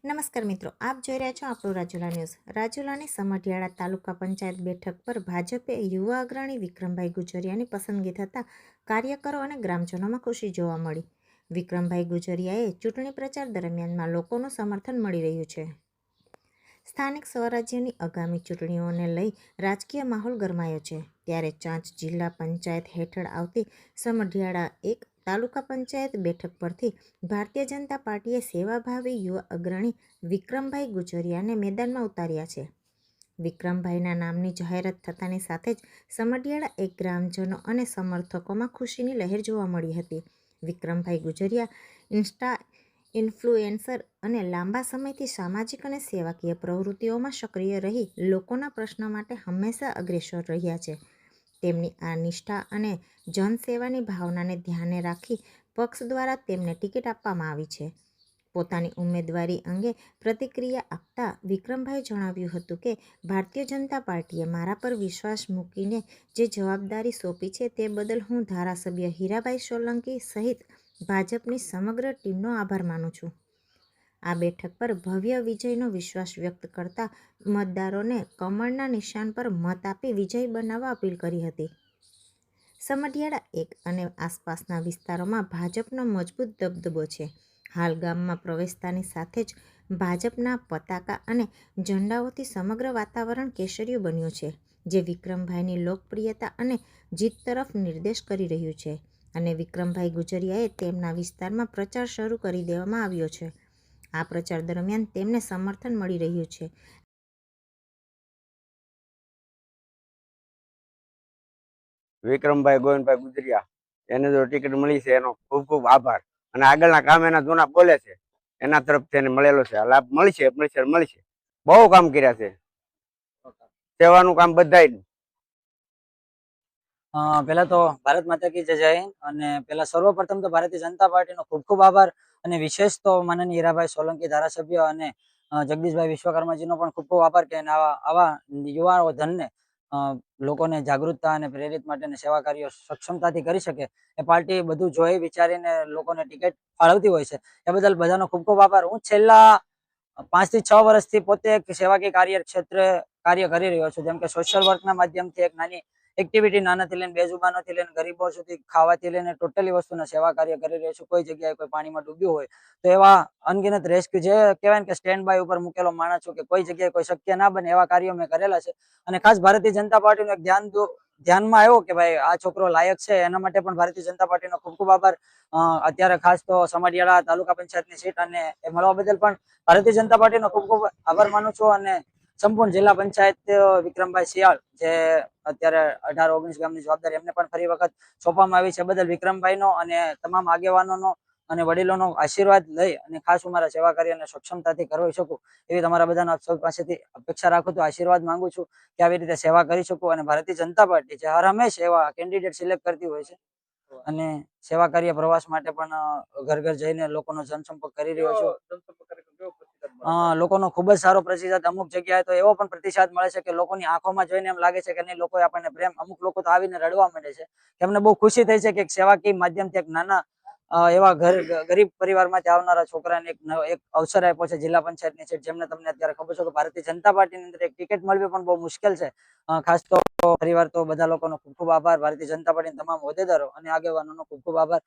નમસ્કાર મિત્રો, આપ જોઈ રહ્યા છો આપણું રાજુલા ન્યૂઝ. રાજુલાની સમઢિયાળા તાલુકા પંચાયત બેઠક પર ભાજપે યુવા અગ્રણી વિક્રમભાઈ ગુજરિયાની પસંદગી થતાં કાર્યકરો અને ગ્રામજનોમાં ખુશી જોવા મળી. વિક્રમભાઈ ગુજરિયાએ ચૂંટણી પ્રચાર દરમિયાનમાં લોકોનું સમર્થન મળી રહ્યું છે. સ્થાનિક સ્વરાજ્યની આગામી ચૂંટણીઓને લઈ રાજકીય માહોલ ગરમાયો છે. ત્યારે ચાંચ જિલ્લા પંચાયત હેઠળ આવતી સમઢિયાળા એક તાલુકા પંચાયત બેઠક પરથી ભારતીય જનતા પાર્ટીએ સેવાભાવી યુવા અગ્રણી વિક્રમભાઈ ગુજરિયાને મેદાનમાં ઉતાર્યા છે. વિક્રમભાઈના નામની જાહેરાત થતાની સાથે જ સમઢિયાળા એક ગ્રામજનો અને સમર્થકોમાં ખુશીની લહેર જોવા મળી હતી. વિક્રમભાઈ ગુજરિયા ઇન્સ્ટા ઇન્ફ્લુએન્સર અને લાંબા સમયથી સામાજિક અને સેવાકીય પ્રવૃત્તિઓમાં સક્રિય રહી લોકોના પ્રશ્નો માટે હંમેશા અગ્રેસર રહ્યા છે. તેમની આ નિષ્ઠા અને જનસેવાની ભાવનાને ધ્યાને રાખી પક્ષ દ્વારા તેમને ટિકિટ આપવામાં આવી છે. પોતાની ઉમેદવારી અંગે પ્રતિક્રિયા આપતા વિક્રમભાઈએ જણાવ્યું હતું કે ભારતીય જનતા પાર્ટીએ મારા પર વિશ્વાસ મૂકીને જે જવાબદારી સોંપી છે તે બદલ હું ધારાસભ્ય હીરાભાઈ સોલંકી સહિત ભાજપની સમગ્ર ટીમનો આભાર માનું છું. આ બેઠક પર ભવ્ય વિજયનો વિશ્વાસ વ્યક્ત કરતા મતદારોને કમળના નિશાન પર મત આપી વિજય બનાવવા અપીલ કરી હતી. સમઢિયાળા એક અને આસપાસના વિસ્તારોમાં ભાજપનો મજબૂત દબદબો છે. હાલ ગામમાં પ્રવેશતાની સાથે જ ભાજપના પતાકા અને ઝંડાઓથી સમગ્ર વાતાવરણ કેસરીયું બન્યું છે, જે વિક્રમભાઈની લોકપ્રિયતા અને જીત તરફ નિર્દેશ કરી રહ્યું છે. અને વિક્રમભાઈ ગુજરિયાએ તેમના વિસ્તારમાં પ્રચાર શરૂ કરી દેવામાં આવ્યો છે. આ પ્રચાર દરમિયાન તેમને સમર્થન મળી રહ્યું છે. વિક્રમભાઈ ગોવિંદભાઈ ગુજરિયા એને જો ટિકિટ મળી છે એનો ખૂબ ખૂબ આભાર, અને આગળના કામ એના જૂના બોલે છે એના તરફથી એને મળેલો છે. લાભ મળશે. બહુ કામ કર્યા છે, સેવાનું કામ બધાય. પહેલા તો ભારત માતા કી જય. અને પહેલા સર્વપ્રથમ તો ભારતીય જનતા પાર્ટીનો ખૂબ ખૂબ આભાર, અને વિશેષ તો માનનીય હીરાભાઈ સોલંકી ધારાસભ્ય અને જગદીશભાઈ વિશ્વકર્માજીનો પણ ખૂબ ખૂબ આભાર કે આવા યુવા ધનને લોકોને જાગૃતતા અને પ્રેરિત માટેની સેવા કાર્યો સક્ષમતાથી કરી શકે એ પાર્ટી બધું જોઈ વિચારીને લોકોને ટિકિટ ફાળવતી હોય છે. એ બદલ બધાનો ખૂબ ખૂબ આભાર. હું છેલ્લા 5 થી 6 વર્ષથી પોતે એક સેવાકીય ક્ષેત્રે કાર્ય કરી રહ્યો છું. જેમ કે સોશિયલ વર્કના માધ્યમથી એક નાની એક્ટિવિટી, નાનાથી લઈને બેજુબાનોથી લઈને ગરીબો સુધી ખાવાથી લઈને ટોટલી વસ્તુના સેવા કાર્ય કરી રહ્યો છું. કોઈ જગ્યાએ કોઈ પાણીમાં ડૂબ્યું હોય તો એવા અનગિનત રેસ્ક્યુ, જે કહેવાય ને કે સ્ટેન્ડ બાય ઉપર મૂકેલો માણસ છું કે કોઈ જગ્યાએ કોઈ શક્ય ના બને એવા કાર્યો મેં કરેલા છે. અને ખાસ ભારતીય જનતા પાર્ટીનું એક ધ્યાનમાં આવ્યો કે ભાઈ આ છોકરો લાયક છે, એના માટે પણ ભારતીય જનતા પાર્ટીનો ખૂબ ખૂબ આભાર. અત્યારે ખાસ તો સમઢિયાળા તાલુકા પંચાયતની સીટ અને એ મળવા બદલ પણ ભારતીય જનતા પાર્ટીનો ખૂબ ખૂબ આભાર માનું છું. અને સંપૂર્ણ જિલ્લા પંચાયત વિક્રમભાઈ શિયાળ, જે અત્યારે 18-19 ગામની જવાબદારી એમને પણ ફરી વખત સોંપવામાં આવી છે, બદલ વિક્રમભાઈનો અને તમામ આગેવાનોનો અને વડીલોનો આશીર્વાદ લઈ અને ખાસ હું મારા સેવા કાર્યને સક્ષમતાથી કરી શકું એવી તમારા બધાના સૌ પાસેથી અપેક્ષા રાખું છું, આશીર્વાદ માંગુ છું કે આવી રીતે સેવા કરી શકું. અને ભારતીય જનતા પાર્ટી જે હર હંમેશ એવા કેન્ડિડેટ સિલેક્ટ કરતી હોય છે, અને સેવા કાર્ય પ્રવાસ માટે પણ ઘર ઘર જઈને લોકોનો જનસંપર્ક કરી રહ્યો છું. લોકોનો ખૂબ જ સારો પ્રતિસાદ, અમુક જગ્યાએ તો એવો પણ પ્રતિસાદ મળે છે કે લોકોની આંખોમાં જોઈને એમ લાગે છે કે નહીં, લોકો આપણને પ્રેમ, અમુક લોકો તો આવીને રડવા માંડે છે. એમને બહુ ખુશી થઈ છે કે સેવાકીય માધ્યમથી એક નાના એવા ગરીબ પરિવારમાંથી આવનારા છોકરાને એક અવસર આપ્યો છે જિલ્લા પંચાયતની સીટ, જેમને તમને અત્યારે ખબર છે કે ભારતીય જનતા પાર્ટીની અંદર એક ટિકિટ મળવી પણ બહુ મુશ્કેલ છે. ખાસ તો પરિવાર તો બધા લોકોનો ખૂબ ખૂબ આભાર. ભારતીય જનતા પાર્ટીના તમામ હોદ્દેદારો અને આગેવાનોનો ખૂબ ખૂબ આભાર.